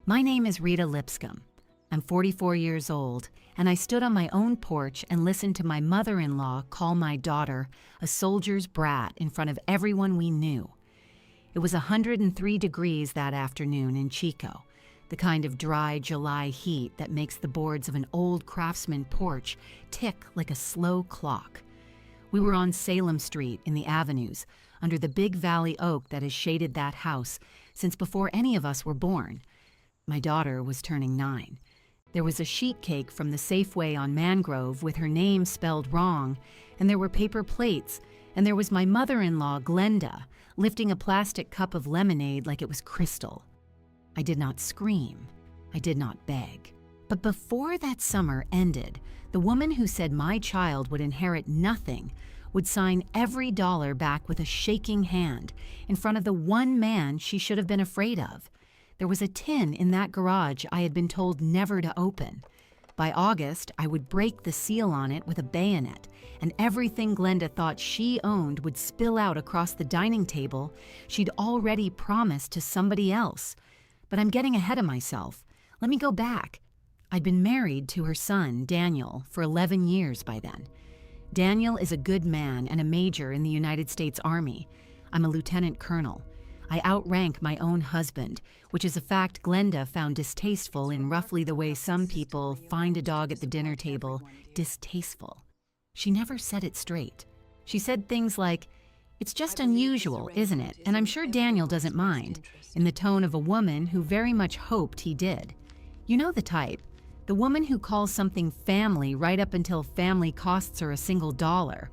My name is Reta Lipscomb. I'm 44 years old, and I stood on my own porch and listened to my mother-in-law call my daughter a soldier's brat in front of everyone we knew. It was 103 degrees that afternoon in Chico, the kind of dry July heat that makes the boards of an old craftsman porch tick like a slow clock. We were on Salem Street in the avenues, under the big valley oak that has shaded that house since before any of us were born. My daughter was turning 9. There was a sheet cake from the Safeway on Mangrove with her name spelled wrong, and there were paper plates, and there was my mother-in-law, Glenda, lifting a plastic cup of lemonade like it was crystal. I did not scream. I did not beg. But before that summer ended, the woman who said my child would inherit nothing would sign every dollar back with a shaking hand in front of the one man she should have been afraid of. There was a tin in that garage I had been told never to open. By August, I would break the seal on it with a bayonet, and everything Glenda thought she owned would spill out across the dining table she'd already promised to somebody else. But I'm getting ahead of myself. Let me go back. I'd been married to her son, Daniel, for 11 years by then. Daniel is a good man and a major in the United States Army. I'm a lieutenant colonel. I outrank my own husband, which is a fact Glenda found distasteful in roughly the way some people find a dog at the dinner table distasteful. She never said it straight. She said things like, "It's just unusual, isn't it? And I'm sure Daniel doesn't mind," in the tone of a woman who very much hoped he did. You know the type. The woman who calls something family right up until family costs her a single dollar.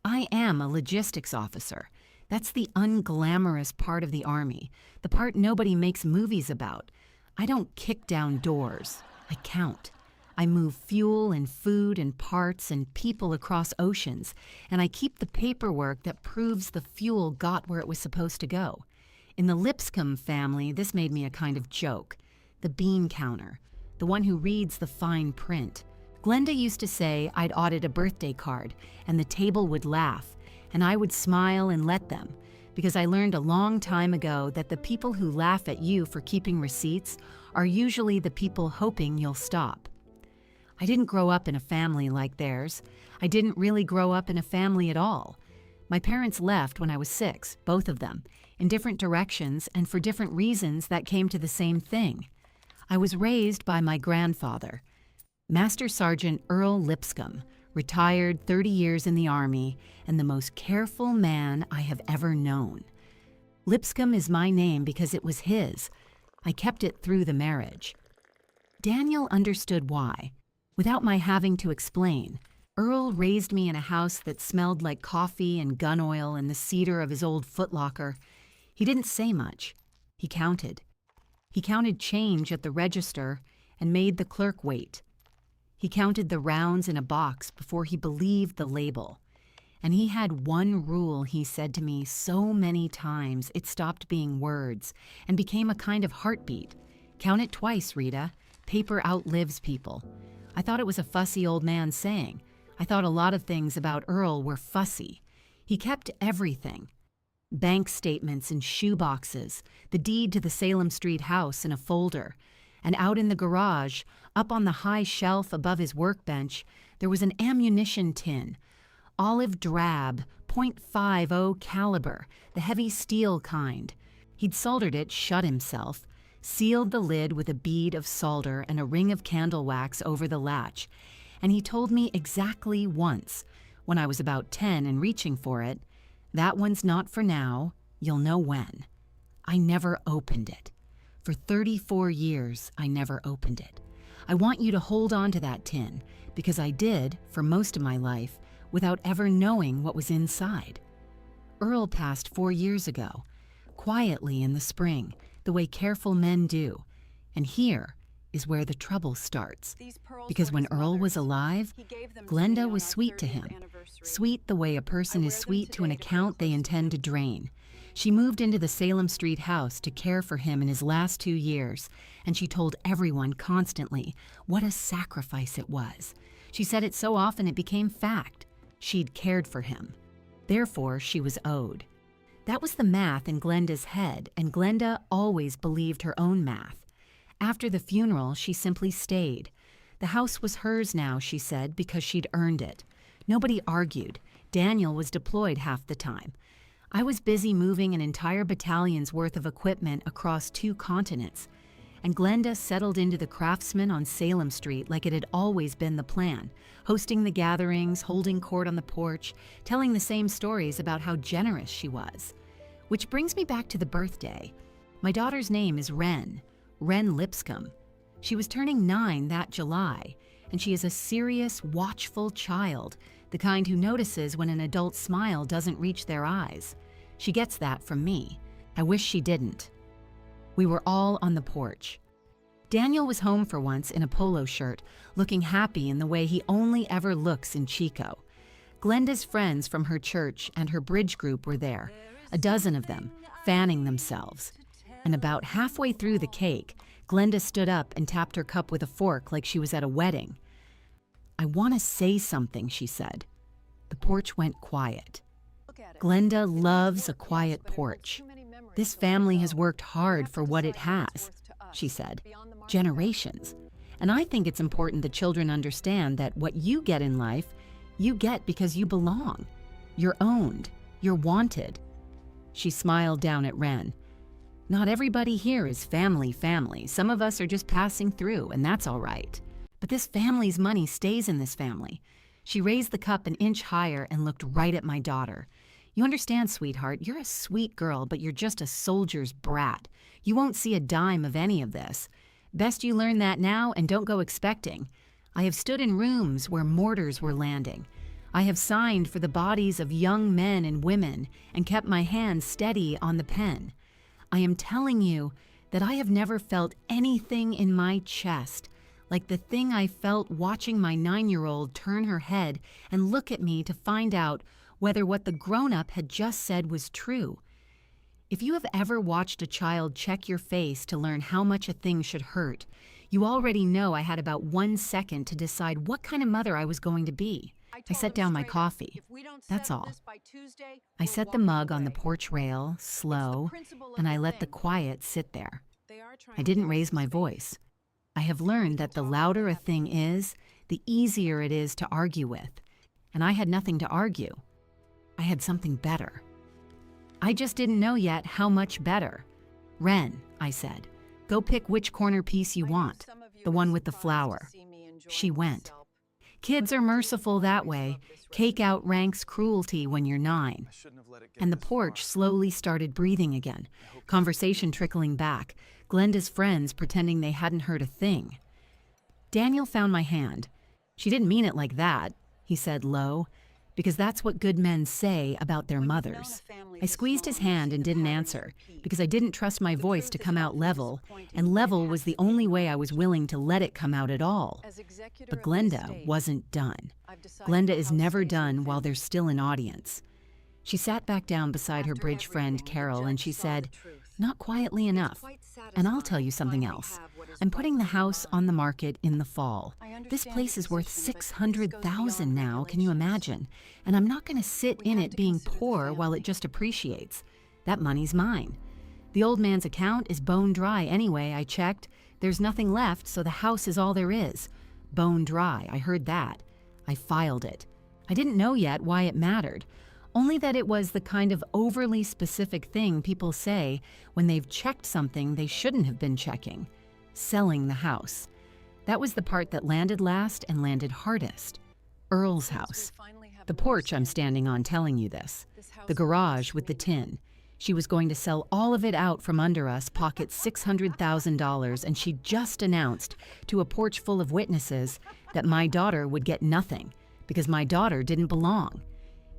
I am a logistics officer. That's the unglamorous part of the Army, the part nobody makes movies about. I don't kick down doors. I count. I move fuel and food and parts and people across oceans, and I keep the paperwork that proves the fuel got where it was supposed to go. In the Lipscomb family, this made me a kind of joke. The bean counter, the one who reads the fine print. Glenda used to say I'd audit a birthday card, and the table would laugh, and I would smile and let them, because I learned a long time ago that the people who laugh at you for keeping receipts are usually the people hoping you'll stop. I didn't grow up in a family like theirs. I didn't really grow up in a family at all. My parents left when I was 6, both of them, in different directions and for different reasons that came to the same thing. I was raised by my grandfather, Master Sergeant Earl Lipscomb, retired 30 years in the Army, and the most careful man I have ever known. Lipscomb is my name because it was his. I kept it through the marriage. Daniel understood why. Without my having to explain, Earl raised me in a house that smelled like coffee and gun oil and the cedar of his old footlocker. He didn't say much. He counted. He counted change at the register and made the clerk wait. He counted the rounds in a box before he believed the label. And he had one rule he said to me so many times it stopped being words and became a kind of heartbeat. Count it twice, Rita. Paper outlives people. I thought it was a fussy old man saying. I thought a lot of things about Earl were fussy. He kept everything. Bank statements in shoe boxes, the deed to the Salem Street house in a folder, and out in the garage, up on the high shelf above his workbench, there was an ammunition tin, olive drab, .50 caliber, the heavy steel kind. He'd soldered it shut himself, sealed the lid with a bead of solder and a ring of candle wax over the latch, and he told me exactly once, when I was about 10 and reaching for it, "That one's not for now, you'll know when." I never opened it. For 34 years, I never opened it. I want you to hold on to that tin, because I did, for most of my life, without ever knowing what was inside. Earl passed 4 years ago, quietly in the spring, the way careful men do. And here is where the trouble starts. Because when Earl was alive, Glenda was sweet to him. Sweet the way a person is sweet to an account they intend to drain. She moved into the Salem Street house to care for him in his last 2 years, and she told everyone constantly what a sacrifice it was. She said it so often it became fact. She'd cared for him. Therefore, she was owed. That was the math in Glenda's head, and Glenda always believed her own math. After the funeral, she simply stayed. The house was hers now, she said, because she'd earned it. Nobody argued. Daniel was deployed half the time. I was busy moving an entire battalion's worth of equipment across 2 continents. And Glenda settled into the Craftsman on Salem Street like it had always been the plan, hosting the gatherings, holding court on the porch, telling the same stories about how generous she was. Which brings me back to the birthday. My daughter's name is Ren Lipscomb. She was turning 9 that July, and she is a serious, watchful child, the kind who notices when an adult's smile doesn't reach their eyes. She gets that from me. I wish she didn't. We were all on the porch. Daniel was home for once in a polo shirt, looking happy in the way he only ever looks in Chico. Glenda's friends from her church and her bridge group were there, a dozen of them, fanning themselves. And about halfway through the cake, Glenda stood up and tapped her cup with a fork like she was at a wedding. "I want to say something," she said. The porch went quiet. Glenda loves a quiet porch. "This family has worked hard for what it has," she said. "Generations. And I think it's important that children understand that what you get in life, you get because you belong. You're owned. You're wanted." She smiled down at Ren. "Not everybody here is family. Some of us are just passing through, and that's all right. But this family's money stays in this family." She raised the cup an inch higher and looked right at my daughter. "You understand, sweetheart, you're a sweet girl, but you're just a soldier's brat. You won't see a dime of any of this. Best you learn that now and don't go expecting. I have stood in rooms where mortars were landing. I have signed for the bodies of young men and women and kept my hand steady on the pen. I am telling you that I have never felt anything in my chest like the thing I felt watching my 9-year-old turn her head and look at me to find out whether what the grown-up had just said was true. If you have ever watched a child check your face to learn how much a thing should hurt, you already know I had about 1 second to decide what kind of mother I was going to be. I set down my coffee. That's all. I set the mug on the porch rail, slow, and I let the quiet sit there. I didn't raise my voice. I have learned that the louder a thing is, the easier it is to argue with. And I had nothing to argue. I had something better. I just didn't know yet how much better. "Ren," I said, "go pick which corner piece you want, the one with the flower." She went. Kids are merciful that way. Cake outranks cruelty when you're 9. And the porch slowly started breathing again, conversation trickling back, Glenda's friends pretending they hadn't heard a thing. Daniel found my hand. "She didn't mean it like that," he said low, "because that's what good men say about their mothers." I squeezed his hand and didn't answer, because I didn't trust my voice to come out level, and level was the only way I was willing to let it come out at all. But Glenda wasn't done. Glenda is never done while there's still an audience. She sat back down beside her bridge friend, Carol, and she said, "Not quietly enough. And I'll tell you something else. I'm putting the house on the market in the fall. This place is worth $600,000 now, can you imagine? And I'm not going to sit in it being poor while it just appreciates. That money's mine. The old man's account is bone dry anyway, I checked. There's nothing left, so the house is all there is. Bone dry, I heard that. I filed it. I didn't know yet why it mattered. Only that it was the kind of overly specific thing people say when they've checked something they shouldn't have been checking. Selling the house. That was the part that landed last and landed hardest. Earl's house. The porch I'm standing on telling you this. The garage with the tin. She was going to sell all of it out from under us, pocket $600,000, and she just announced to a porch full of witnesses that my daughter would get nothing because my daughter didn't belong.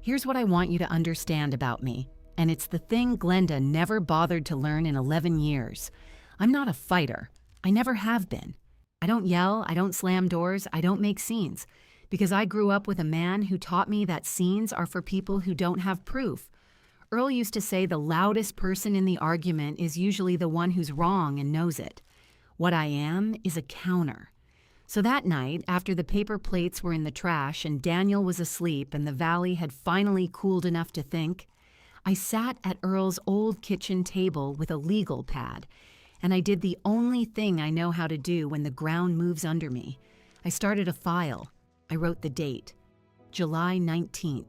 Here's what I want you to understand about me, and it's the thing Glenda never bothered to learn in 11 years. I'm not a fighter. I never have been. I don't yell, I don't slam doors, I don't make scenes, because I grew up with a man who taught me that scenes are for people who don't have proof. Earl used to say the loudest person in the argument is usually the one who's wrong and knows it. What I am is a counter. So that night, after the paper plates were in the trash and Daniel was asleep and the valley had finally cooled enough to think, I sat at Earl's old kitchen table with a legal pad, and I did the only thing I know how to do when the ground moves under me. I started a file. I wrote the date, July 19th.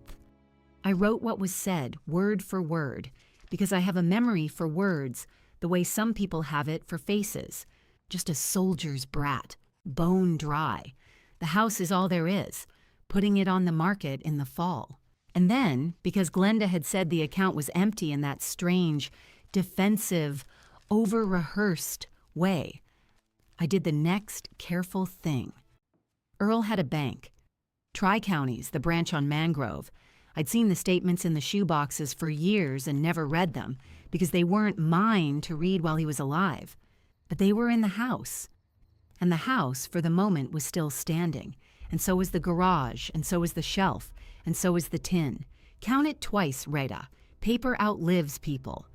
I wrote what was said, word for word, because I have a memory for words the way some people have it for faces. Just a soldier's brat, bone dry. The house is all there is, putting it on the market in the fall. And then, because Glenda had said the account was empty in that strange, defensive, over-rehearsed way, I did the next careful thing. Earl had a bank. Tri-Counties, the branch on Mangrove. I'd seen the statements in the shoeboxes for years and never read them because they weren't mine to read while he was alive. But they were in the house. And the house, for the moment, was still standing. And so was the garage, and so was the shelf, and so was the tin. Count it twice, Reta. Paper outlives people.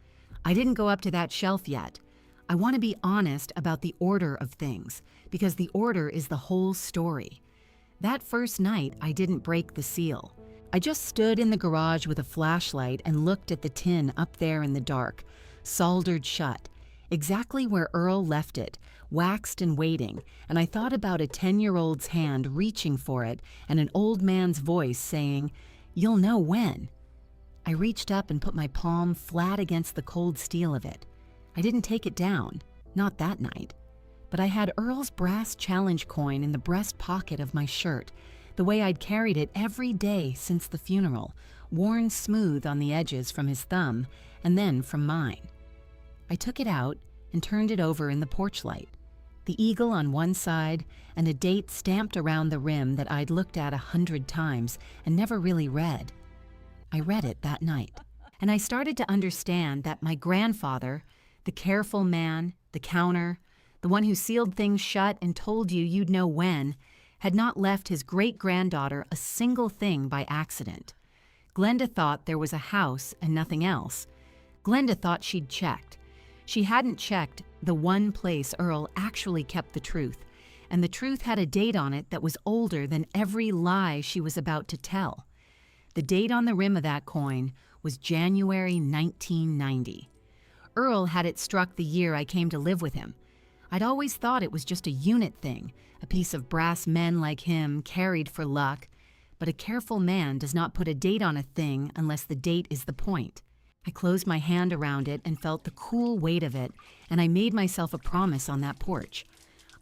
I didn't go up to that shelf yet. I want to be honest about the order of things, because the order is the whole story. That first night, I didn't break the seal. I just stood in the garage with a flashlight and looked at the tin up there in the dark, soldered shut, exactly where Earl left it, waxed and waiting, and I thought about a 10-year-old's hand reaching for it and an old man's voice saying, "You'll know when." I reached up and put my palm flat against the cold steel of it. I didn't take it down, not that night, but I had Earl's brass challenge coin in the breast pocket of my shirt, the way I'd carried it every day since the funeral, worn smooth on the edges from his thumb and then from mine. I took it out and turned it over in the porch light, the eagle on one side and a date stamped around the rim that I'd looked at 100 times and never really read. I read it that night, and I started to understand that my grandfather, the careful man, the counter, the one who sealed things shut and told you you'd know when, had not left his great-granddaughter a single thing by accident. Glenda thought there was a house and nothing else. Glenda thought she'd checked. She hadn't checked the one place Earl actually kept the truth, and the truth had a date on it that was older than every lie she was about to tell. The date on the rim of that coin was January 1990. Earl had it struck the year I came to live with him. I'd always thought it was just a unit thing, a piece of brass men like him carried for luck, but a careful man does not put a date on a thing unless the date is the point. I closed my hand around it and felt the cool weight of it, and I made myself a promise on that porch.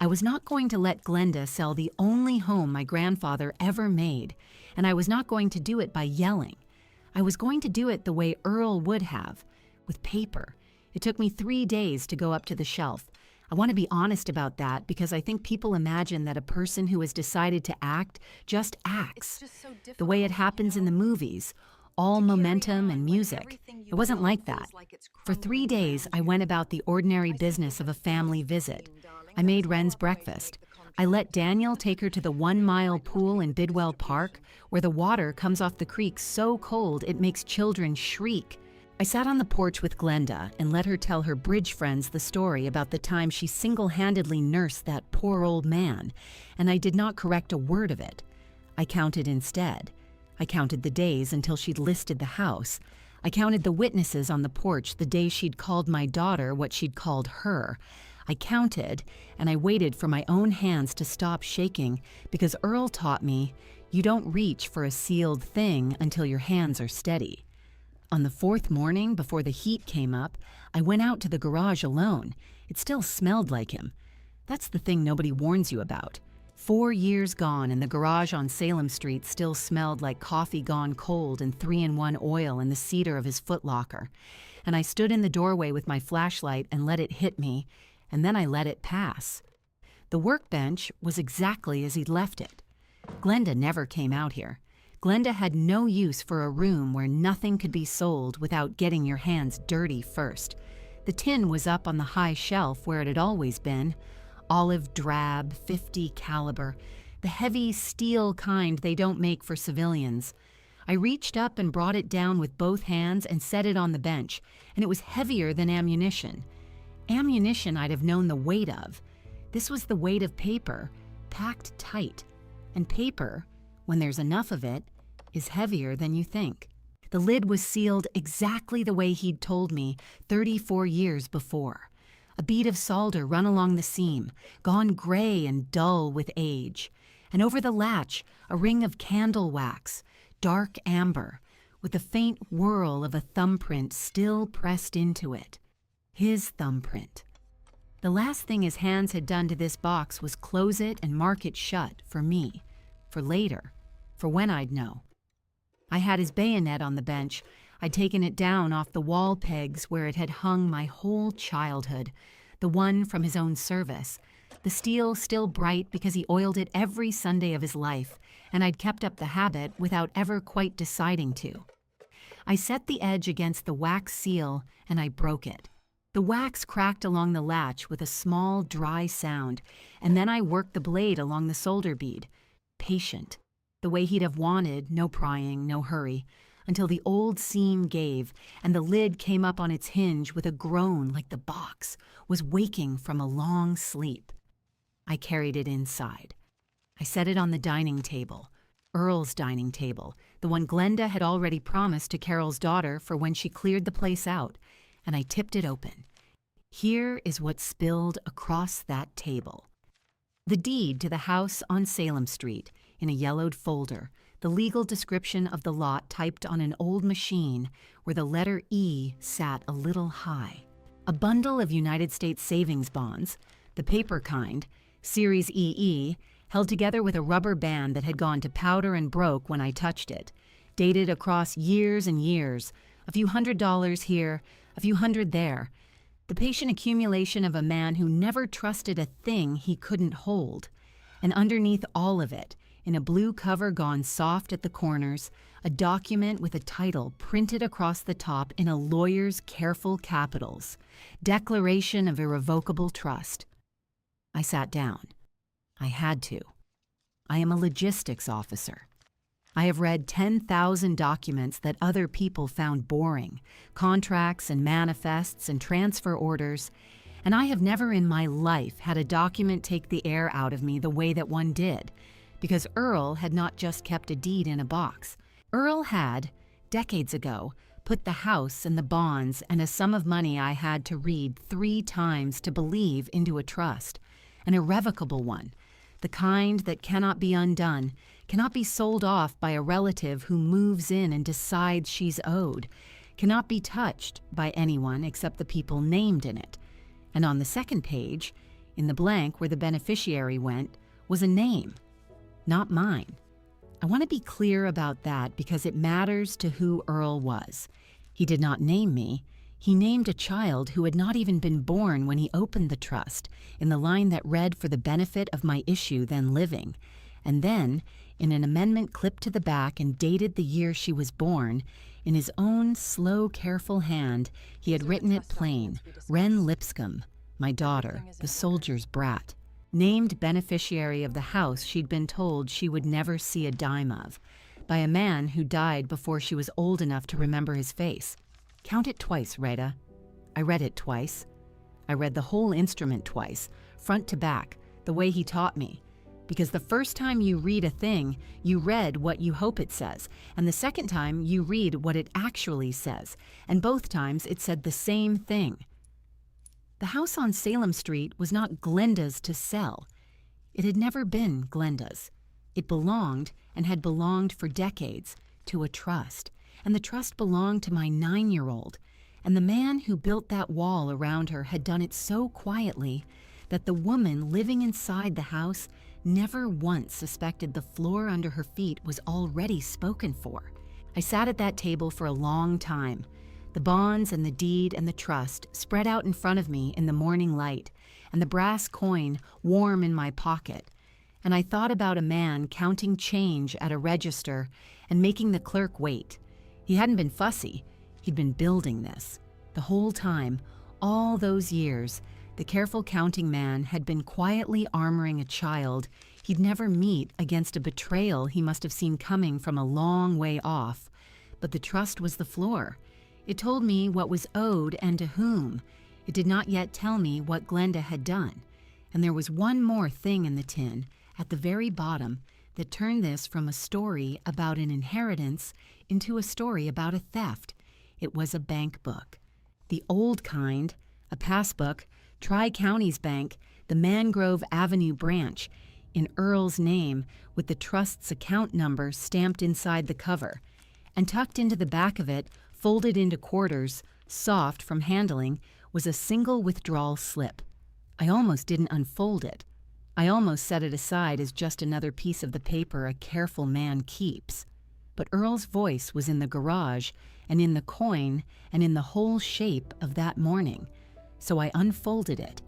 I was not going to let Glenda sell the only home my grandfather ever made, and I was not going to do it by yelling. I was going to do it the way Earl would have, with paper. It took me 3 days to go up to the shelf. I want to be honest about that because I think people imagine that a person who has decided to act just acts, the way it happens in the movies, all momentum and music. It wasn't like that. For 3 days, I went about the ordinary business of a family visit. I made Wren's breakfast. I let Daniel take her to the 1-mile pool in Bidwell Park, where the water comes off the creek so cold it makes children shriek. I sat on the porch with Glenda and let her tell her bridge friends the story about the time she single-handedly nursed that poor old man, and I did not correct a word of it. I counted instead. I counted the days until she'd listed the house. I counted the witnesses on the porch the day she'd called my daughter what she'd called her. I counted, and I waited for my own hands to stop shaking because Earl taught me, you don't reach for a sealed thing until your hands are steady. On the 4th morning, before the heat came up, I went out to the garage alone. It still smelled like him. That's the thing nobody warns you about. 4 years gone, and the garage on Salem Street still smelled like coffee gone cold and 3-in-1 oil in the cedar of his footlocker. And I stood in the doorway with my flashlight and let it hit me, and then I let it pass. The workbench was exactly as he'd left it. Glenda never came out here. Glenda had no use for a room where nothing could be sold without getting your hands dirty first. The tin was up on the high shelf where it had always been. Olive drab, .50 caliber, the heavy steel kind they don't make for civilians. I reached up and brought it down with both hands and set it on the bench, and it was heavier than ammunition. Ammunition I'd have known the weight of. This was the weight of paper, packed tight. And paper, when there's enough of it, is heavier than you think. The lid was sealed exactly the way he'd told me 34 years before. a bead of solder run along the seam, gone gray and dull with age, and over the latch a ring of candle wax, dark amber, with the faint whirl of a thumbprint still pressed into it. His thumbprint. The last thing his hands had done to this box was close it and mark it shut for me, for later, for when I'd know. I had his bayonet on the bench. I'd taken it down off the wall pegs where it had hung my whole childhood, the one from his own service, the steel still bright because he oiled it every Sunday of his life, and I'd kept up the habit without ever quite deciding to. I set the edge against the wax seal, and I broke it. The wax cracked along the latch with a small, dry sound, and then I worked the blade along the solder bead, patient, the way he'd have wanted, no prying, no hurry, until the old seam gave, and the lid came up on its hinge with a groan like the box was waking from a long sleep. I carried it inside. I set it on the dining table, Earl's dining table, the one Glenda had already promised to Carol's daughter for when she cleared the place out, and I tipped it open. Here is what spilled across that table. The deed to the house on Salem Street, in a yellowed folder, the legal description of the lot typed on an old machine where the letter E sat a little high. A bundle of United States savings bonds, the paper kind, Series EE, held together with a rubber band that had gone to powder and broke when I touched it, dated across years and years, a few $100s here, a few hundred there, the patient accumulation of a man who never trusted a thing he couldn't hold. And underneath all of it, in a blue cover gone soft at the corners, a document with a title printed across the top in a lawyer's careful capitals, Declaration of Irrevocable Trust. I sat down. I had to. I am a logistics officer. I have read 10,000 documents that other people found boring, contracts and manifests and transfer orders, and I have never in my life had a document take the air out of me the way that one did, because Earl had not just kept a deed in a box. Earl had, decades ago, put the house and the bonds and a sum of money I had to read 3 times to believe into a trust, an irrevocable one, the kind that cannot be undone, cannot be sold off by a relative who moves in and decides she's owed, cannot be touched by anyone except the people named in it. And on the second page, in the blank where the beneficiary went, was a name, not mine. I want to be clear about that because it matters to who Earl was. He did not name me. He named a child who had not even been born when he opened the trust, in the line that read for the benefit of my issue then living. And then, in an amendment clipped to the back and dated the year she was born, in his own slow, careful hand, he had written it plain, Reta Lipscomb, my daughter, the soldier's brat, named beneficiary of the house she'd been told she would never see a dime of, by a man who died before she was old enough to remember his face. Count it twice, Reta. I read it twice. I read the whole instrument twice, front to back, the way he taught me. Because the first time you read a thing, you read what you hope it says, and the second time you read what it actually says, and both times it said the same thing. The house on Salem Street was not Glenda's to sell. It had never been Glenda's. It belonged, and had belonged for decades, to a trust, and the trust belonged to my 9-year-old, and the man who built that wall around her had done it so quietly that the woman living inside the house never once suspected the floor under her feet was already spoken for. I sat at that table for a long time, the bonds and the deed and the trust spread out in front of me in the morning light, and the brass coin warm in my pocket, and I thought about a man counting change at a register and making the clerk wait. He hadn't been fussy. He'd been building this. The whole time, all those years, the careful counting man had been quietly armoring a child he'd never meet against a betrayal he must have seen coming from a long way off. But the trust was the floor. It told me what was owed and to whom. It did not yet tell me what Glenda had done. And there was one more thing in the tin, at the very bottom, that turned this from a story about an inheritance into a story about a theft. It was a bank book. The old kind, a passbook, Tri-Counties Bank, the Mangrove Avenue branch, in Earl's name with the trust's account number stamped inside the cover. And tucked into the back of it, folded into quarters, soft from handling, was a single withdrawal slip. I almost didn't unfold it. I almost set it aside as just another piece of the paper a careful man keeps. But Earl's voice was in the garage, and in the coin, and in the whole shape of that morning. So I unfolded it,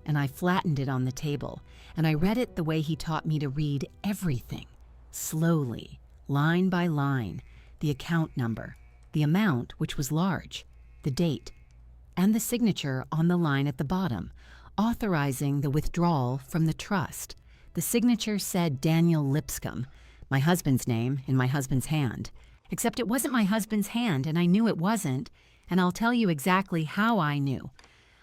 and I flattened it on the table, and I read it the way he taught me to read everything. Slowly, line by line, the account number, the amount, which was large, the date, and the signature on the line at the bottom, authorizing the withdrawal from the trust. The signature said Daniel Lipscomb, my husband's name, in my husband's hand. Except it wasn't my husband's hand, and I knew it wasn't, and I'll tell you exactly how I knew.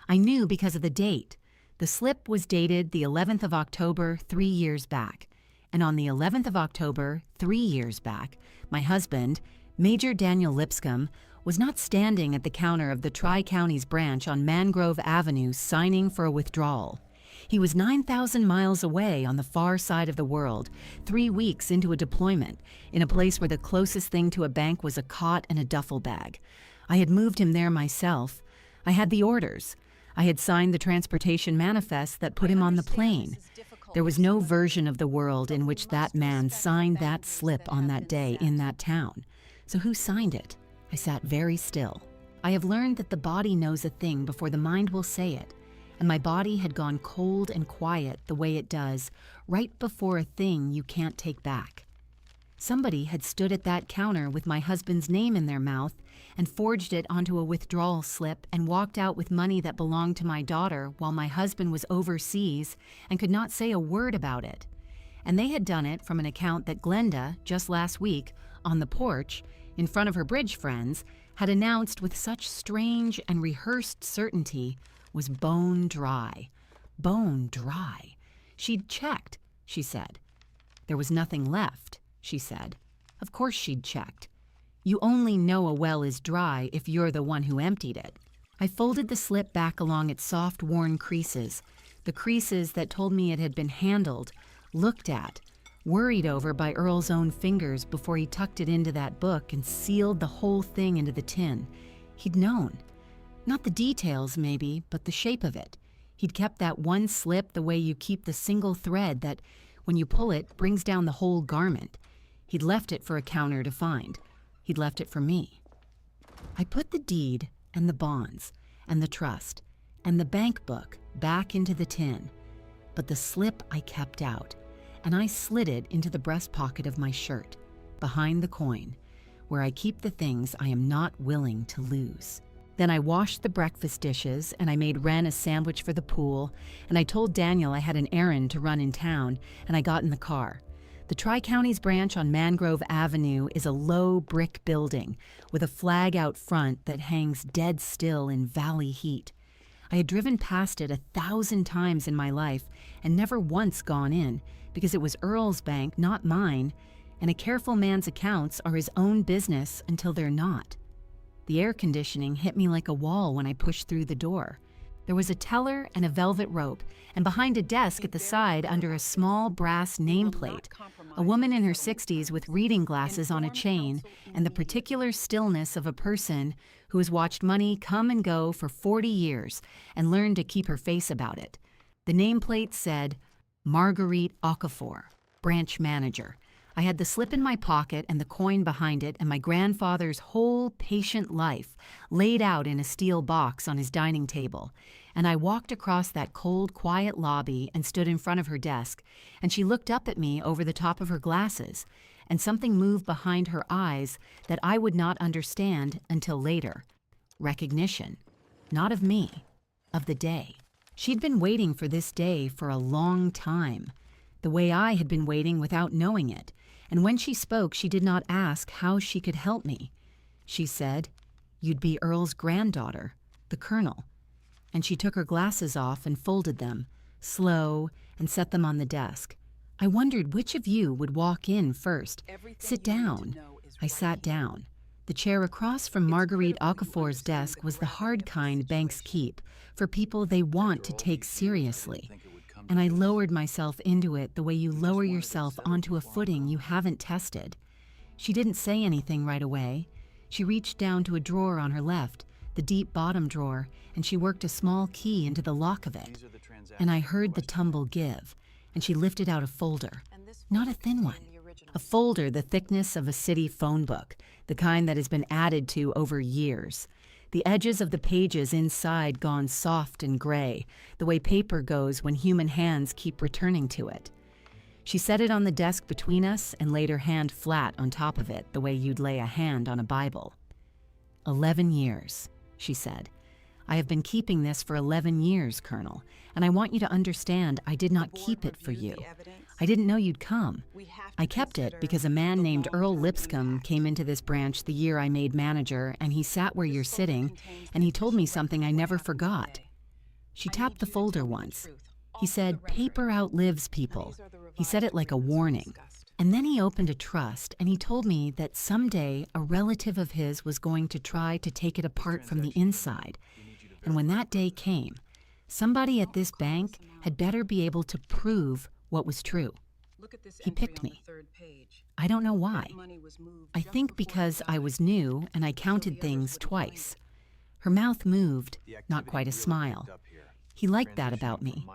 I knew because of the date. The slip was dated the 11th of October 3 years back, and on the 11th of October 3 years back, my husband, Major Daniel Lipscomb, was not standing at the counter of the Tri-Counties branch on Mangrove Avenue signing for a withdrawal. He was 9,000 miles away on the far side of the world, 3 weeks into a deployment, in a place where the closest thing to a bank was a cot and a duffel bag. I had moved him there myself. I had the orders. I had signed the transportation manifest that put him on the plane. There was no version of the world in which that man signed that slip on that day in that town. So who signed it? I sat very still. I have learned that the body knows a thing before the mind will say it, and my body had gone cold and quiet the way it does right before a thing you can't take back. Somebody had stood at that counter with my husband's name in their mouth and forged it onto a withdrawal slip and walked out with money that belonged to my daughter while my husband was overseas and could not say a word about it. And they had done it from an account that Glenda, just last week, on the porch, in front of her bridge friends, had announced with such strange and rehearsed certainty was bone dry. Bone dry. She'd checked, she said. There was nothing left, she said. Of course she'd checked. You only know a well is dry if you're the one who emptied it. I folded the slip back along its soft, worn creases, the creases that told me it had been handled, looked at, worried over by Earl's own fingers before he tucked it into that book and sealed the whole thing into the tin. He'd known. Not the details, maybe, but the shape of it. He'd kept that one slip the way you keep the single thread that, when you pull it, brings down the whole garment. He'd left it for a counter to find. He'd left it for me. I put the deed and the bonds and the trust and the bank book back into the tin, but the slip I kept out, and I slid it into the breast pocket of my shirt, behind the coin, where I keep the things I am not willing to lose. Then I washed the breakfast dishes, and I made Wren a sandwich for the pool, and I told Daniel I had an errand to run in town, and I got in the car. The Tri-Counties branch on Mangrove Avenue is a low brick building with a flag out front that hangs dead still in valley heat. I had driven past it 1,000 times in my life and never once gone in, because it was Earl's bank, not mine, and a careful man's accounts are his own business until they're not. The air conditioning hit me like a wall when I pushed through the door. There was a teller and a velvet rope, and behind a desk at the side under a small brass nameplate, a woman in her 60s with reading glasses on a chain and the particular stillness of a person who has watched money come and go for 40 years and learned to keep her face about it. The nameplate said, Marguerite Okafor, branch manager. I had the slip in my pocket and the coin behind it and my grandfather's whole patient life laid out in a steel box on his dining table. And I walked across that cold, quiet lobby and stood in front of her desk, and she looked up at me over the top of her glasses, and something moved behind her eyes that I would not understand until later. Recognition. Not of me, of the day. She'd been waiting for this day for a long time, the way I had been waiting without knowing it. And when she spoke, she did not ask how she could help me. She said, "You'd be Earl's granddaughter, the Colonel." And she took her glasses off and folded them, slow, and set them on the desk. I wondered which of you would walk in first. Sit down. I sat down. The chair across from Marguerite Okafor's desk was the hard kind banks keep for people they want to take seriously. And I lowered myself into it the way you lower yourself onto a footing you haven't tested. She didn't say anything right away. She reached down to a drawer on her left, the deep bottom drawer, and she worked a small key into the lock of it. And I heard the tumble give, and she lifted out a folder. Not a thin one. A folder the thickness of a city phone book, the kind that has been added to over years. The edges of the pages inside gone soft and gray, the way paper goes when human hands keep returning to it. She set it on the desk between us and laid her hand flat on top of it, the way you'd lay a hand on a Bible. 11 years, she said. I have been keeping this for 11 years, Colonel, and I want you to understand I did not keep it for you. I didn't know you'd come. I kept it because a man named Earl Lipscomb came into this branch the year I made manager, and he sat where you're sitting, and he told me something I never forgot. She tapped the folder once. He said, "Paper outlives people." He said it like a warning. And then he opened a trust, and he told me that someday a relative of his was going to try to take it apart from the inside. And when that day came, somebody at this bank had better be able to prove what was true. He picked me. I don't know why. I think because I was new and I counted things twice. Her mouth moved, not quite a smile. He liked that about me.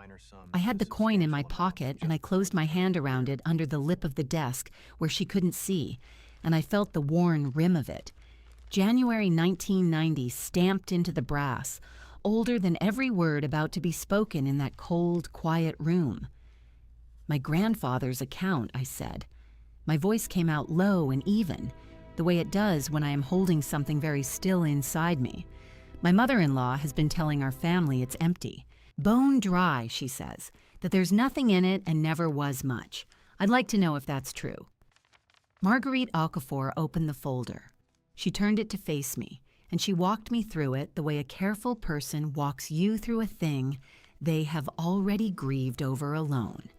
I had the coin in my pocket and I closed my hand around it under the lip of the desk where she couldn't see, and I felt the worn rim of it. January 1990 stamped into the brass, older than every word about to be spoken in that cold, quiet room. My grandfather's account, I said. My voice came out low and even, the way it does when I am holding something very still inside me. My mother-in-law has been telling our family it's empty. Bone dry, she says, that there's nothing in it and never was much. I'd like to know if that's true. Marguerite Okafor opened the folder. She turned it to face me, and she walked me through it the way a careful person walks you through a thing they have already grieved over alone.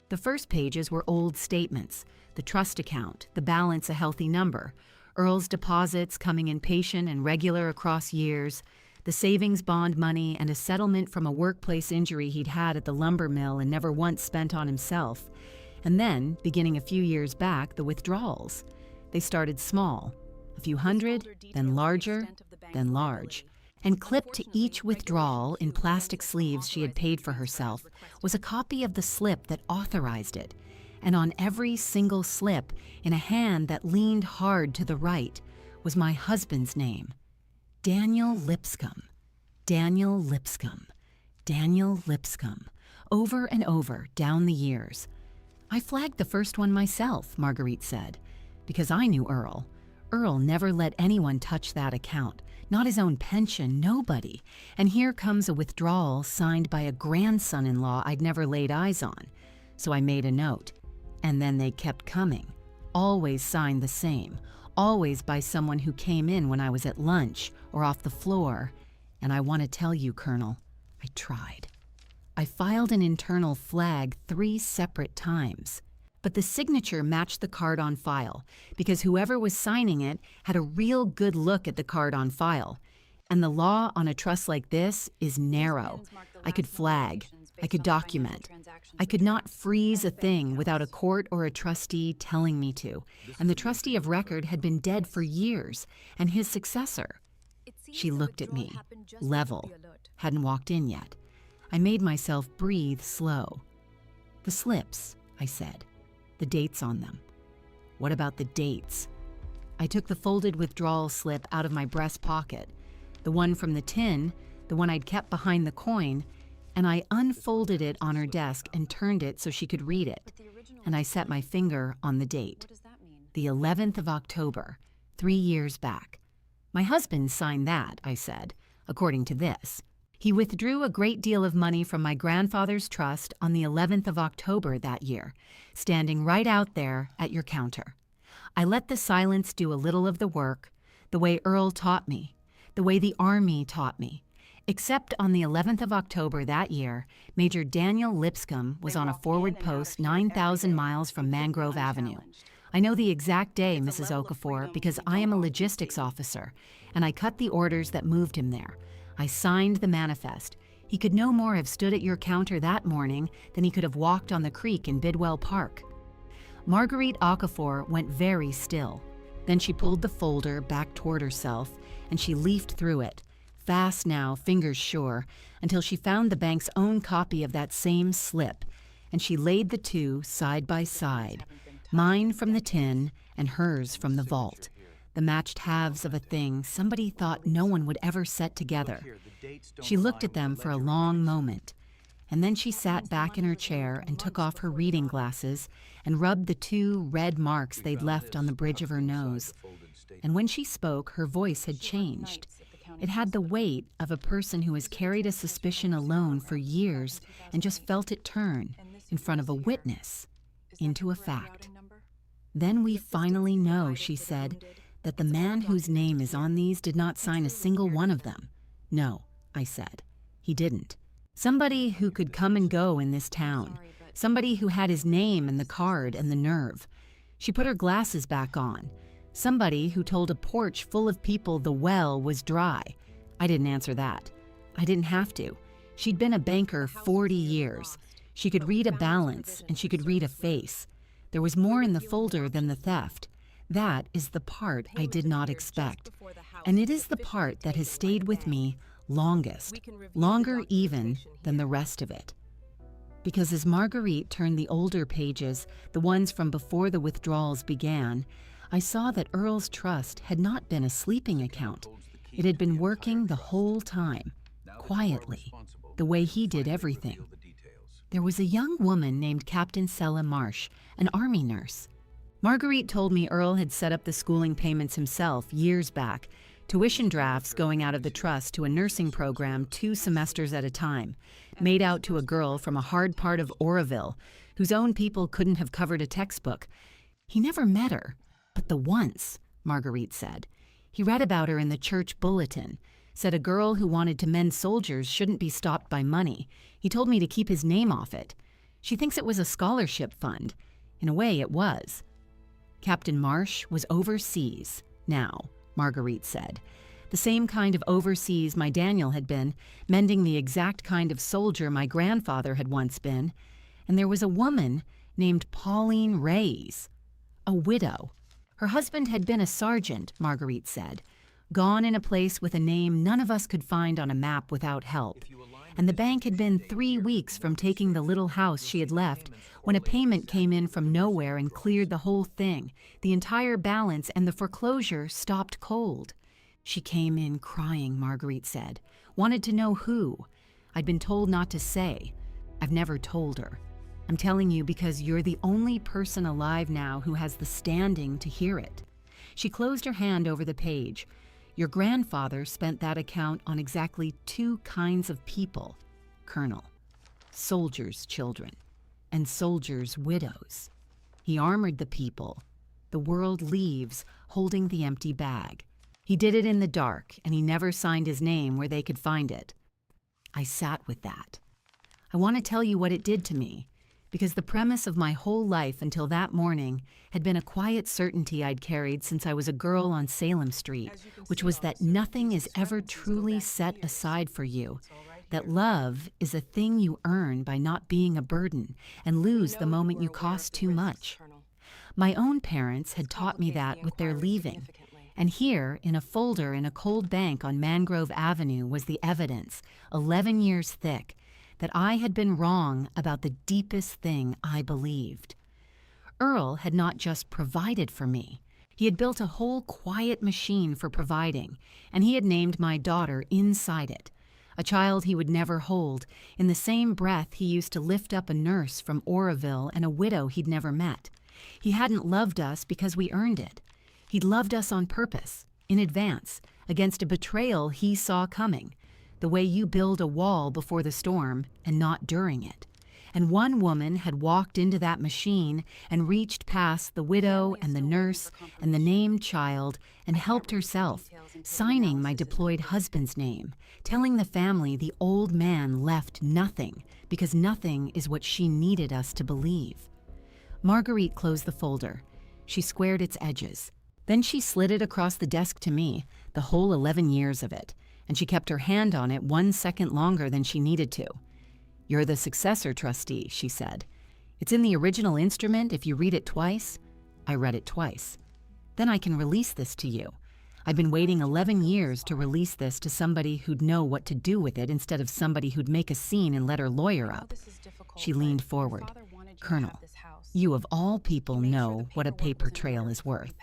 The first pages were old statements, the trust account, the balance a healthy number, Earl's deposits coming in patient and regular across years, the savings bond money and a settlement from a workplace injury he'd had at the lumber mill and never once spent on himself. And then, beginning a few years back, the withdrawals. They started small, a few hundred, then larger, then large. And clipped to each withdrawal in plastic sleeves she had paid for herself was a copy of the slip that authorized it. And on every single slip, in a hand that leaned hard to the right, was my husband's name. Daniel Lipscomb. Daniel Lipscomb. Daniel Lipscomb. Over and over, down the years. I flagged the first one myself, Marguerite said, because I knew Earl. Earl never let anyone touch that account. Not his own pension, nobody. And here comes a withdrawal signed by a grandson-in-law I'd never laid eyes on. So I made a note. And then they kept coming. Always signed the same. Always by someone who came in when I was at lunch or off the floor. And I want to tell you, Colonel, I tried. I filed an internal flag 3 separate times. But the signature matched the card on file because whoever was signing it had a real good look at the card on file. And the law on a trust like this is narrow. I could flag. I could document. I could not freeze a thing without a court or a trustee telling me to. And the trustee of record had been dead for years, and his successor. She looked at me, level, hadn't walked in yet. I made myself breathe slow. The slips, I said. The dates on them. What about the dates? I took the folded withdrawal slip out of my breast pocket, the one from the tin, the one I'd kept behind the coin, and I unfolded it on her desk and turned it so she could read it. And I set my finger on the date. The 11th of October, 3 years back. My husband signed that, I said, according to this. He withdrew a great deal of money from my grandfather's trust on the 11th of October that year, standing right out there at your counter. I let the silence do a little of the work, the way Earl taught me, the way the Army taught me. Except on the 11th of October that year, Major Daniel Lipscomb was on a forward post 9,000 miles from Mangrove Avenue. I know the exact day, Mrs. Okafor, because I am a logistics officer, and I cut the orders that moved him there. I signed the manifest. He could no more have stood at your counter that morning than he could have walked on the creek in Bidwell Park. Marguerite Okafor went very still. Then she pulled the folder back toward herself, and she leafed through it, fast now, fingers sure, until she found the bank's own copy of that same slip, and she laid the two side by side, mine from the tin and hers from the vault, the matched halves of a thing somebody thought no one would ever set together. She looked at them for a long moment, and then she sat back in her chair and took off her reading glasses and rubbed the two red marks they'd left on the bridge of her nose. And when she spoke, her voice had changed. It had the weight of a person who has carried a suspicion alone for years and just felt it turn, in front of a witness, into a fact. Then we finally know, she said, that the man whose name is on these did not sign a single one of them. No, I said, he didn't. Somebody who could come and go in this town. Somebody who had his name and the card and the nerve. She put her glasses back on. Somebody who told a porch full of people the well was dry. I didn't answer that. I didn't have to. She'd been a banker 40 years. She could read a balance and she could read a face. There was more in the folder than the theft. That is the part I did not expect. And it is the part that has stayed with me longest, longer even than the rest of it. Because as Marguerite turned the older pages, the ones from before the withdrawals began, I saw that Earl's trust had not been a sleeping account. It had been working the whole time, quietly, the way he did everything. There was a young woman named Captain Sella Marsh, an army nurse. Marguerite told me Earl had set up the schooling payments himself years back, tuition drafts going out of the trust to a nursing program 2 semesters at a time, made out to a girl from a hard part of Oroville, whose own people couldn't have covered a textbook. He never met her, but the once, Marguerite said. He read about her in the church bulletin, said a girl who wanted to mend soldiers shouldn't be stopped by money. He told me to keep his name off it. She thinks it was a scholarship fund. In a way, it was. Captain Marsh was overseas now, Marguerite said. The same kind of overseas my Daniel had been, mending the exact kind of soldier my grandfather had once been. And there was a woman named Pauline Reyes, a widow. Her husband had been a sergeant, Marguerite said, gone in a place with a name none of us could find on a map without help. And the bank had been 3 weeks from taking the little house she had left when a payment came in from nowhere and cleared the whole thing, the entire balance, and the foreclosure stopped cold. She came in crying, Marguerite said. Wanted to know who. I'd been told not to say. I've never told her. I'm telling you because you're the only person alive now who has the standing to hear it. She closed her hand over the page. Your grandfather spent that account on exactly 2 kinds of people, Colonel. Soldiers' children and soldiers' widows. He armored the people. The world leaves holding the empty bag. He did it in the dark, and he never signed his name where they could find it. I sat with that. I want to tell you what it did to me, because the premise of my whole life until that morning had been a quiet certainty I'd carried since I was a girl on Salem Street, which was that nothing is ever truly set aside for you, that love is a thing you earn by not being a burden and lose the moment you cost too much. My own parents had taught me that with their leaving, and here, in a folder in a cold bank on Mangrove Avenue, was the evidence, 11 years thick, that I had been wrong about the deepest thing I believed. Earl had not just provided for me. He had built a whole quiet machine for providing, and he had named my daughter inside it, a child he would never hold. In the same breath, he used to lift up a nurse from Oroville and a widow he'd never met. He hadn't loved us because we earned it. He'd loved us on purpose, in advance, against a betrayal he saw coming, the way you build a wall before the storm and not during it. And one woman had walked into that machine and reached past the widow and the nurse and the named child and helped herself, signing my deployed husband's name, telling the family the old man left nothing because nothing is what she needed us to believe. Marguerite closed the folder. She squared its edges. Then she slid it across the desk to me, the whole 11 years of it, and she kept her hand on it 1 second longer than she needed to. "You're the successor trustee," she said. "It's in the original instrument if you read it twice." I read it twice. "Then I can release this to you. I've been waiting 11 years to release this to somebody who'd know what to do with it instead of somebody who'd make a scene and let her lawyer up." She leaned forward. "Colonel, you of all people know what a paper trail is worth.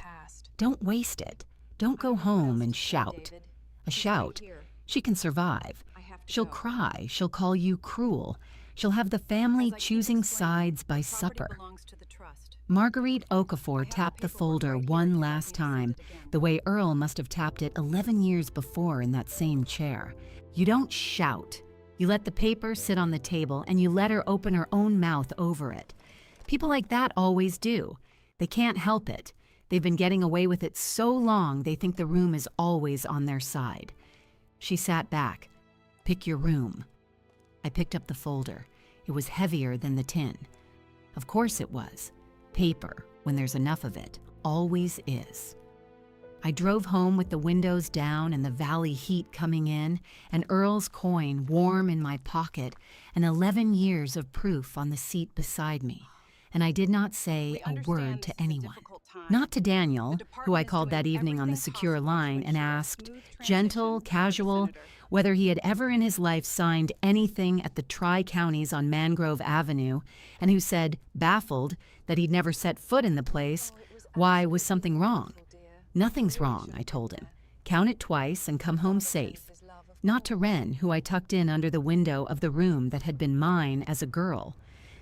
Don't waste it. Don't go home and shout. A shout. She can survive. She'll cry. She'll call you cruel. She'll have the family choosing sides by supper." Marguerite Okafor tapped the folder one last time, the way Earl must have tapped it 11 years before in that same chair. "You don't shout. You let the paper sit on the table and you let her open her own mouth over it. People like that always do. They can't help it. They've been getting away with it so long they think the room is always on their side." She sat back. "Pick your room." I picked up the folder. It was heavier than the tin. Of course it was. Paper, when there's enough of it, always is. I drove home with the windows down and the valley heat coming in, and Earl's coin warm in my pocket, and 11 years of proof on the seat beside me. And I did not say a word to anyone. Not to Daniel, who I called that evening on the secure line and asked, gentle, casual, whether he had ever in his life signed anything at the Tri-Counties on Mangrove Avenue, and who said, baffled, that he'd never set foot in the place. Why, was something wrong? "Nothing's wrong," I told him. "Count it twice and come home safe." Not to Wren, who I tucked in under the window of the room that had been mine as a girl,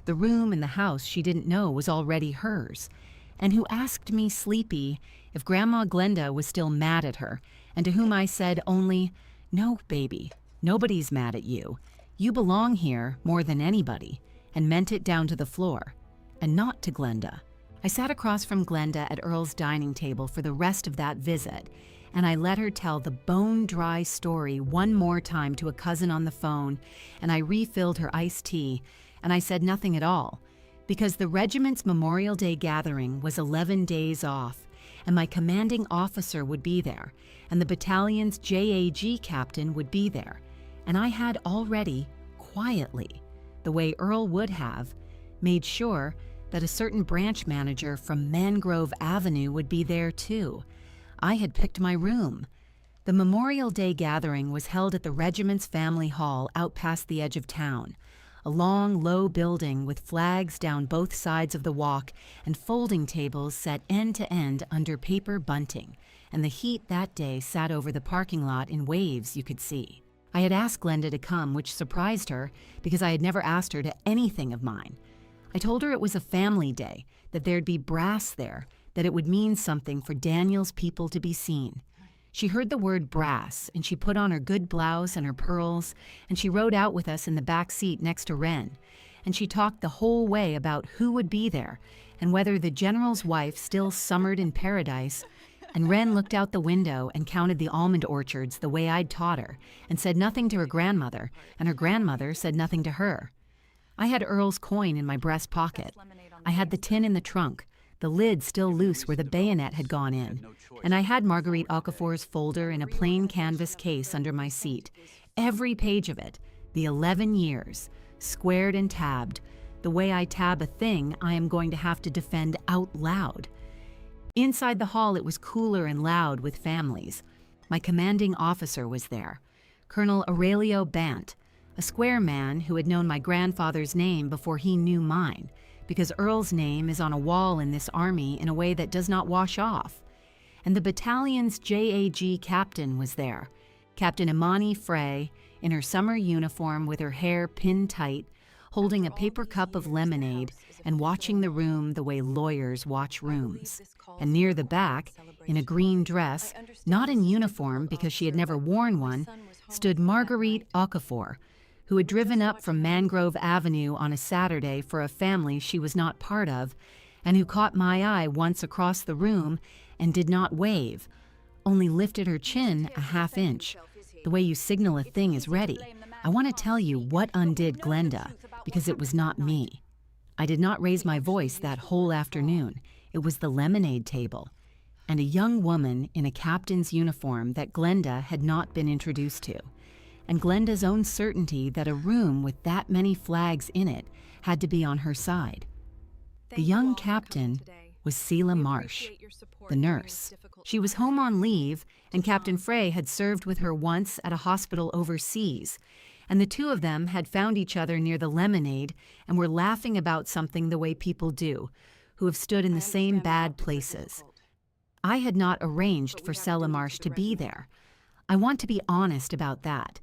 the room in the house she didn't know was already hers, and who asked me, sleepy, if Grandma Glenda was still mad at her, and to whom I said only, "No, baby, nobody's mad at you. You belong here more than anybody," and meant it down to the floor. And not to Glenda. I sat across from Glenda at Earl's dining table for the rest of that visit, and I let her tell the bone-dry story one more time to a cousin on the phone, and I refilled her iced tea, and I said nothing at all, because the regiment's Memorial Day gathering was 11 days off, and my commanding officer would be there, and the battalion's JAG captain would be there, and I had already, quietly, the way Earl would have, made sure that a certain branch manager from Mangrove Avenue would be there too. I had picked my room. The Memorial Day gathering was held at the regiment's family hall out past the edge of town, a long, low building with flags down both sides of the walk and folding tables set end to end under paper bunting, and the heat that day sat over the parking lot in waves you could see. I had asked Glenda to come, which surprised her because I had never asked her to anything of mine. I told her it was a family day, that there'd be brass there, that it would mean something for Daniel's people to be seen. She heard the word brass, and she put on her good blouse and her pearls, and she rode out with us in the back seat next to Wren, and she talked the whole way about who would be there, and whether the general's wife still summered in paradise, and Wren looked out the window and counted the almond orchards the way I'd taught her, and said nothing to her grandmother, and her grandmother said nothing to her. I had Earl's coin in my breast pocket. I had the tin in the trunk, the lid still loose where the bayonet had gone in, and I had Marguerite Okafor's folder in a plain canvas case under my seat, every page of it, the 11 years, squared and tabbed, the way I tab a thing I am going to have to defend out loud. Inside the hall it was cooler and loud with families. My commanding officer was there, Colonel Aurelio Bant, a square man who had known my grandfather's name before he knew mine, because Earl's name is on a wall in this army in a way that does not wash off. And the battalion's JAG captain was there, Captain Imani Frey, in her summer uniform with her hair pinned tight, holding a paper cup of lemonade and watching the room the way lawyers watch rooms. And near the back, in a green dress, not in uniform because she had never worn one, stood Marguerite Okafor, who had driven up from Mangrove Avenue on a Saturday for a family she was not part of, and who caught my eye once across the room and did not wave, only lifted her chin a half inch, the way you signal a thing is ready. I want to tell you what undid Glenda, because it was not me. I did not raise my voice that whole afternoon. It was the lemonade table, and a young woman in a captain's uniform that Glenda had not been introduced to, and Glenda's own certainty that a room with that many flags in it had to be on her side. The young captain was Salem Marsh, the nurse. She was home on leave, and Captain Frey had served with her once at a hospital overseas, and the two of them had found each other near the lemonade and were laughing about something the way people do, who have stood in the same bad places. I had not arranged for Salem Marsh to be there. I want to be honest about that.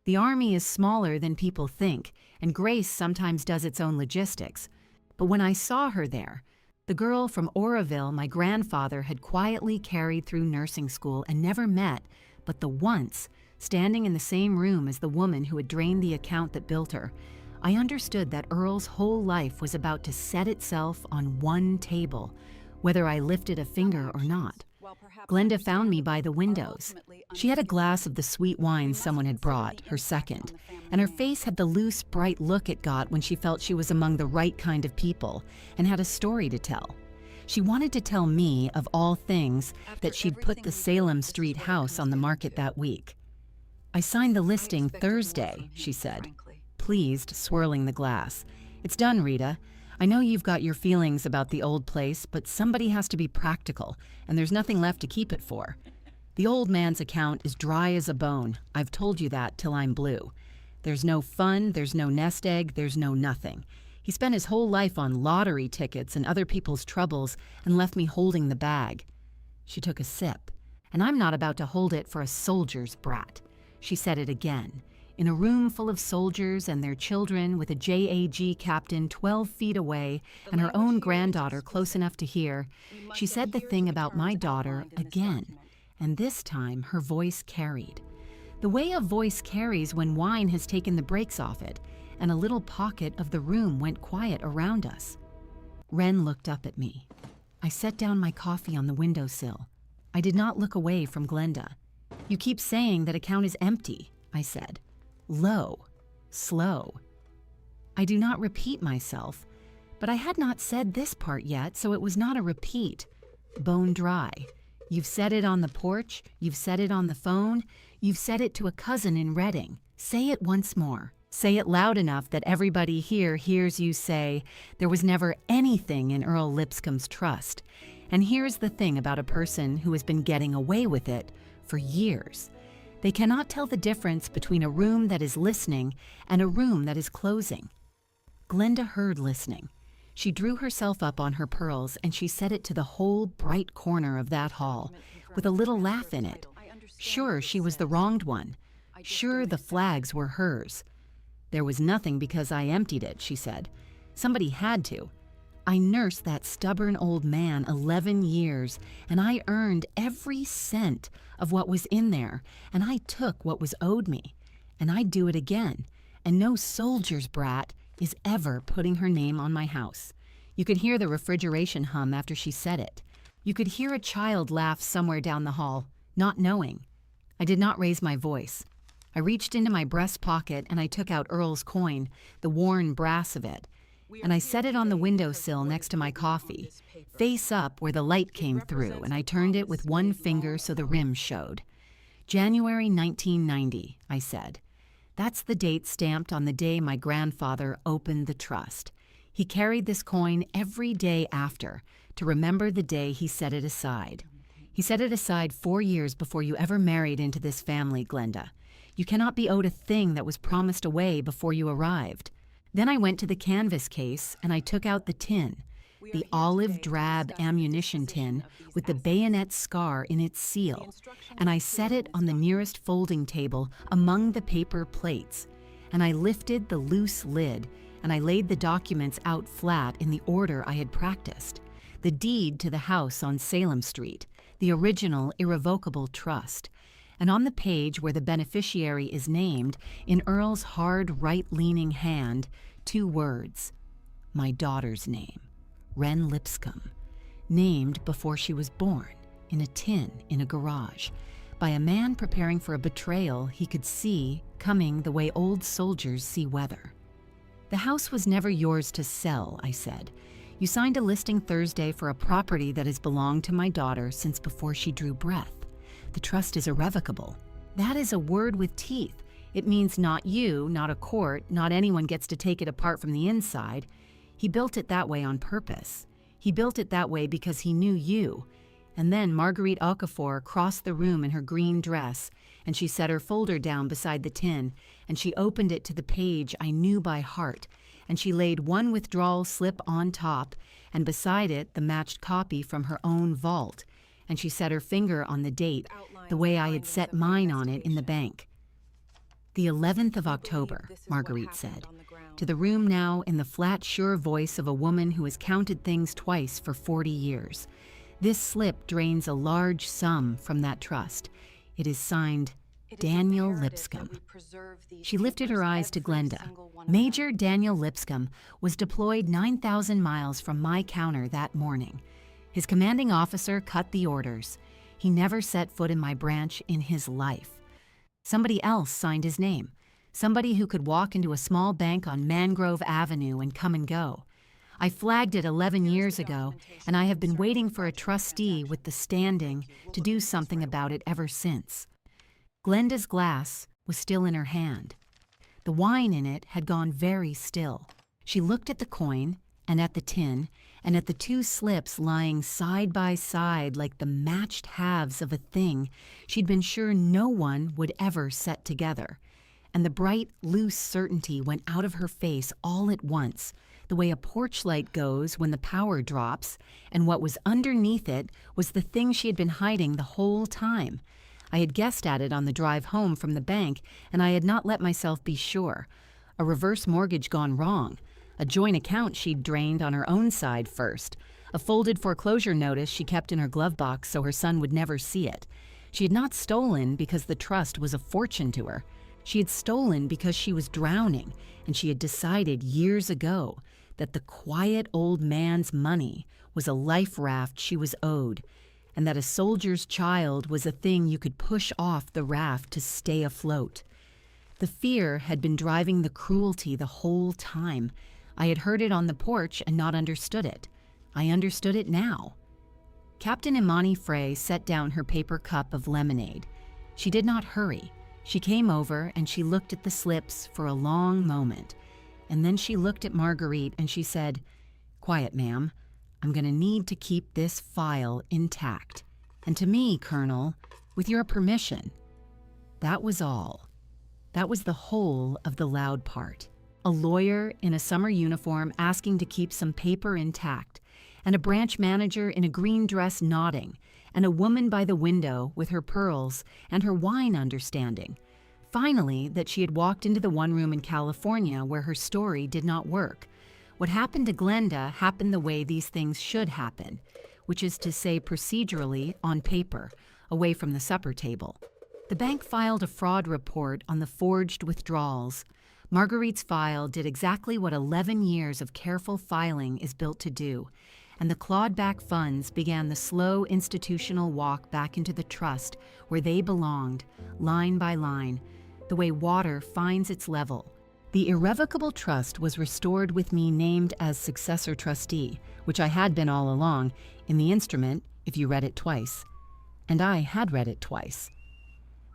The Army is smaller than people think, and Grace sometimes does its own logistics. But when I saw her there, the girl from Oroville my grandfather had quietly carried through nursing school and never met, but the once, standing in the same room as the woman who had drained the account that built her, I understood that Earl's whole life was about to set itself on one table, whether I lifted a finger or not. Glenda found me by the windows. She had a glass of the sweet wine someone had brought, her second, and her face had the loose, bright look it got when she felt she was among the right kind of people and had a story to tell. She wanted to tell me, of all things, that she'd put the Salem Street house on the market that week. "I signed the listing Thursday," she said, pleased, swirling the glass. "It's done, Rita. I know you've got your feelings about the old place, but somebody has to be practical, and there's nothing left to keep it for. The old man's account is dry as a bone. I've told you that till I'm blue. There's no fun, there's no nest egg, there's no nothing. He spent his whole life on lottery tickets and other people's troubles and left me holding the bag." She took a sip. "And I'm not about to hold it for a soldier's brat." She said it again. In a room full of soldiers and their children, with a JAG captain 12 feet away and her own granddaughter close enough to hear, she said the thing about my daughter again, and this time her voice carried. The way a voice carries when wine has taken the brakes off it, and a little pocket of the room went quiet around us. Wren looked up at me. I set down my coffee on the windowsill. I did not look away from Glenda. "You keep saying that account is empty," I said. Low, slow. I do not repeat myself, but I had not said this part yet, so it was not a repeat. Bone dry. You've said it on the porch, you've said it on the phone, you've said it to a cousin in Reading. Say it once more. Say it loud enough that everybody here hears you say, "There was never anything in Earl Lipscomb's trust." And here's the thing about a person who has been getting away with it for years. They cannot tell the difference between a room that is listening and a room that is closing. Glenda heard listening. She drew herself up on her pearls and she said it to the whole bright corner of that hall, with a little laugh in it. Sure, she was the wronged one. Sure, the flags were hers. "There was nothing because I emptied it," she said. "Somebody had to. I nursed that stubborn old man 11 years, and I earned every cent of what was in there, and I took what was owed me. And I'd do it again, and no soldier's brat is ever putting her name on my house." You could hear the refrigeration hum after she said it. You could hear a child laugh somewhere down the hall, not knowing. I did not raise my voice. I reached into my breast pocket and I took out Earl's coin, the worn brass of it, and I set it on the windowsill next to my coffee, face up where the light came through, and I turned it with one finger so the rim showed. "January 1990, I said. "That's the date stamped on the day my grandfather opened the trust. He carried this coin every day after, to remember the day he set it aside. He set it aside 4 years before you ever married into this family, Glenda. You cannot be owed a thing that was promised away before you arrived." Then I went to the canvas case and I took out the tin, the olive drab ammunition tin with the bayonet scar in its seal, and I set it on the nearest folding table among the paper plates, and I lifted the loose lid and I laid the documents out flat in the order I had practiced. The deed to the house on Salem Street, the original irrevocable trust, and on the page where the beneficiary is named, in Earl's hard right-leaning hand, 2 words: my daughter's name, Wren Lipscomb, named before she was born, in a tin in a garage, by a man preparing for a betrayal he could see coming the way old soldiers see weather. "The house was never yours to sell," I said. You signed a listing Thursday for a property that has belonged to my daughter since before she drew breath. The trust is irrevocable. That is a word with teeth. It means not you, not a court, not anyone gets to take it apart from the inside. He built it that way on purpose. He built it that way because he knew you. And then Marguerite Okafor crossed the room in her green dress, and she set her folder down beside the tin, and she opened it to the page I knew by heart, and she laid one withdrawal slip on top, and beside it the matched copy from her own vault, and she set her finger on the date, the way I had set mine on it in the bank. The 11th of October, Marguerite said, to the room now in the flat, sure voice of a woman who has counted things twice for 40 years. This slip drains a large sum from that trust. It is signed Daniel Lipscomb. She lifted her eyes to Glenda. Major Daniel Lipscomb was deployed 9,000 miles from my counter that morning. His commanding officer cut the orders. He never set foot in my branch in his life. Somebody else signed his name. Somebody who could walk into a small bank on Mangrove Avenue and come and go. I flagged it 11 years ago, and I have been waiting for a trustee with the standing to do something about it ever since. Glenda's glass was still in her hand. The wine in it had gone very still. She looked at the coin, and at the tin, and at the two slips lying side by side like the matched halves of a thing she'd been sure no one would ever set together. And the bright, loose certainty went out of her face all at once, the way a porch light goes when the power drops, and what was underneath it was the thing she had been hiding the whole time. I had guessed at it on the drive home from the bank, and I had not let myself be sure. A reverse mortgage gone wrong. A joint account she'd drained on her own side first. A folded foreclosure notice she kept in her glove box so her son would never see it. She had not stolen because the trust was a fortune to her. She had stolen because she was drowning, and she had decided years ago that the quiet old man's money was a life raft she was owed, and that a soldier's child was a thing you could push off the raft to stay afloat. The fear had been driving the cruelty the whole time. I had heard it on the porch and not understood it. I understood it now. Captain Imani Frey set down her paper cup of lemonade. She did not hurry. She came over and she looked at the slips for a long moment. And then she looked at Marguerite and she said, "Quiet, ma'am. I'm going to need to keep this file intact. And to me, Colonel, with your permission." That was all. That was the whole of the loud part. A lawyer in a summer uniform asking to keep some paper intact, and a branch manager in a green dress nodding, and a woman by the window with her pearls and her wine understanding. Finally, that she had walked into the one room in California where her story did not work. What happened to Glenda happened the way these things should happen, which is to say procedurally, on paper, away from the supper table. The bank filed a fraud report on the forged withdrawals. Marguerite's file did exactly what 11 years of careful filing is built to do, and the clawed-back funds began the slow institutional walk back into the trust where they belonged, line by line, the way water finds its level. The irrevocable trust was restored with me named as successor trustee, which I had been all along, in the instrument, if you read it twice. And I had read it twice.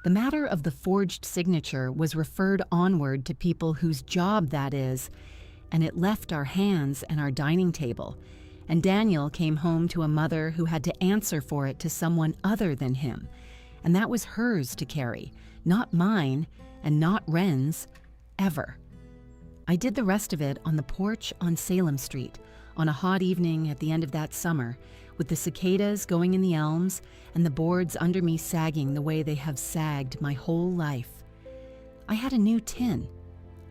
The matter of the forged signature was referred onward to people whose job that is, and it left our hands and our dining table, and Daniel came home to a mother who had to answer for it to someone other than him, and that was hers to carry, not mine, and not Wren's, ever. I did the rest of it on the porch on Salem Street, on a hot evening at the end of that summer, with the cicadas going in the elms and the boards under me sagging the way they have sagged my whole life. I had a new tin,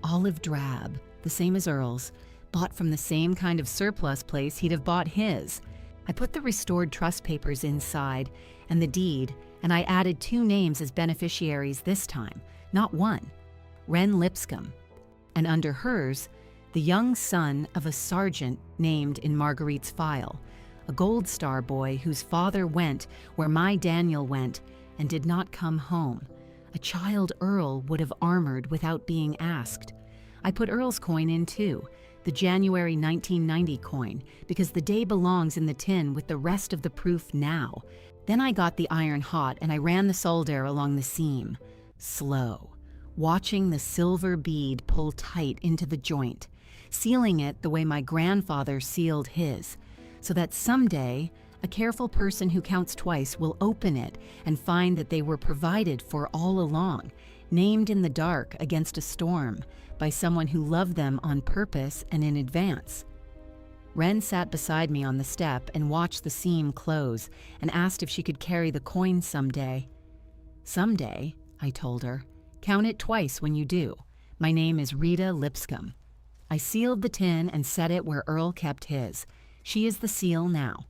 olive drab, the same as Earl's, bought from the same kind of surplus place he'd have bought his. I put the restored trust papers inside and the deed, and I added 2 names as beneficiaries this time, not one, Wren Lipscomb, and under hers, the young son of a sergeant named in Marguerite's file, a Gold Star boy whose father went where my Daniel went and did not come home, a child Earl would have armored without being asked. I put Earl's coin in too, the January 1990 coin, because the day belongs in the tin with the rest of the proof now. Then I got the iron hot and I ran the solder along the seam, slow, watching the silver bead pull tight into the joint, sealing it the way my grandfather sealed his, so that someday a careful person who counts twice will open it and find that they were provided for all along, named in the dark against a storm by someone who loved them on purpose and in advance. Wren sat beside me on the step and watched the seam close and asked if she could carry the coin someday. Someday, I told her. Count it twice when you do. My name is Reta Lipscomb. I sealed the tin and set it where Earl kept his. She is the seal now.